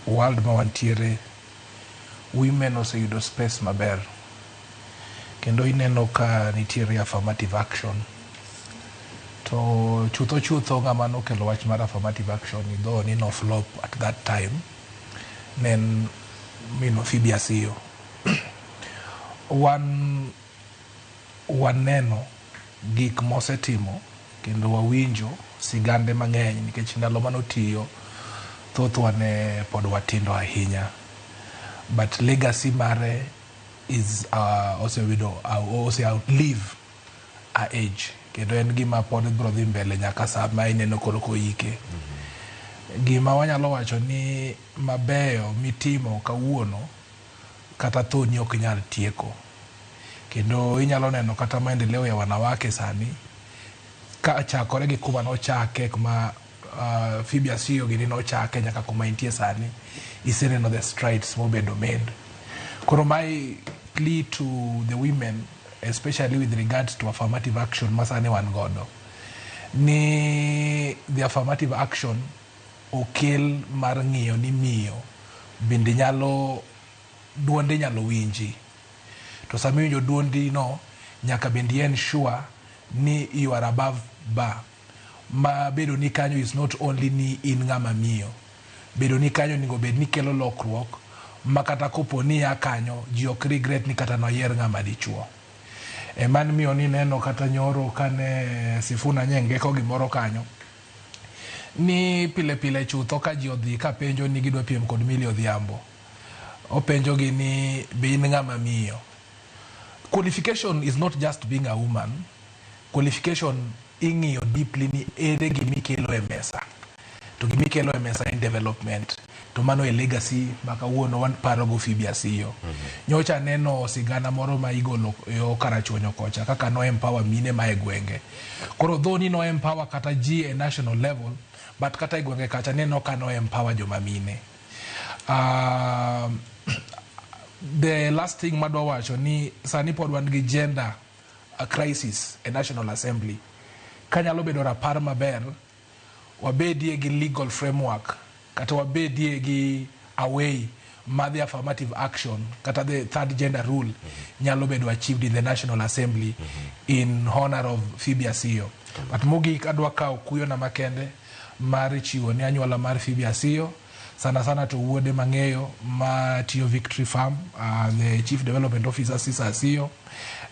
world ma wantiere, women oseyudo space maber. Kendo ineno ka nitiere affirmative action. To chutho ng'ama nokelo wach mar affirmative action though ni no flop at that time nen Phoebe Asiyo. Waneno gik mosetimo kendo wawinjo sigande mang'eny nikech ndalo manotiyo thoth wane pod watindo ahinya, but legacy mare is also outlive our age, kendo en gima pod biro dhi mbele nyaka sama ineno koro koike. Gima wanyalo wacho ni mabeyo mitimo kawuono kata thoni ok nyal tieko, kendo inyalo neno kata maendeleo ya wanawake sani ka chakore gi kuma nochake, kuma Phoebe Asiyo gini nochake nyaka kuma intie sani, iseneno the strides mobedo made. Koro my plea to the women, especially with regards to affirmative action masane wan godo, ni the affirmative action okel mar ng'iyo ni miyo bende duonde nyalo winji. To sami winjo duondi no, nyaka bende ensure ni you are above bar. Ma bedo ni kanyo is not only ni in ng'ama miyo. Bedo ni kanyo ningo bed ni kelo lokruok, makata kopo ni ya kanyo, ji ok regret ni kata noyier ng'ama dichuo. Man miyo ni neno kata nyoro kane Sifuna Nyengeko gimoro kanyo, ni pile chutho ka ji odhi ka penjo ni gidwa piem kod Millie Odhiambo. Openjo gi ni be in ng'ama miyo. Qualification is not just being a woman. Qualification ing'iyo deeply ni ere gimikelo e mesa. To gimikelo e mesa in development. To mano e legacy maka wuono wan paro go Phoebe Asiyo. Nyocha neno sigana moro ma igolo yo Karachuonyo kocha kaka no empower mine ma e gwenge. Koro though ni no empower kata ji e national level, but kata e gwenge kacha neno ka no empower joma mine. The last thing madwa wacho ni sani pod wan gi gender crisis e National Assembly. Kanyalo bedo rapar maber, wabedie gi legal framework, kata wabedie gi a way ma the affirmative action, kata the third gender rule, nyalo bedo achieved in the National Assembly in honor of Phoebe Asiyo. But mogik adwa kawo kuyo na makende mar chiwo ni anyuola mar Phoebe Asiyo, sana to wuode mang'eyo ma tiyo Victory Farm, the Chief Development Officer Sisa Asiyo.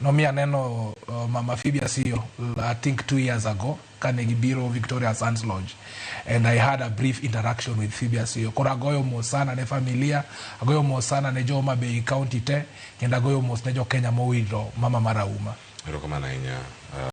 Nomi aneno Mama Phoebe Asiyo, I think 2 years ago, kane gibiro Victoria Sands Lodge, and I had a brief interaction with Phoebe Asiyo. Kora agoyo mos sana ne familia, agoyo mos sana ne jo Homa Bay County te, kendo agoyo mos ne jo Kenya mowinjo mama mara uma.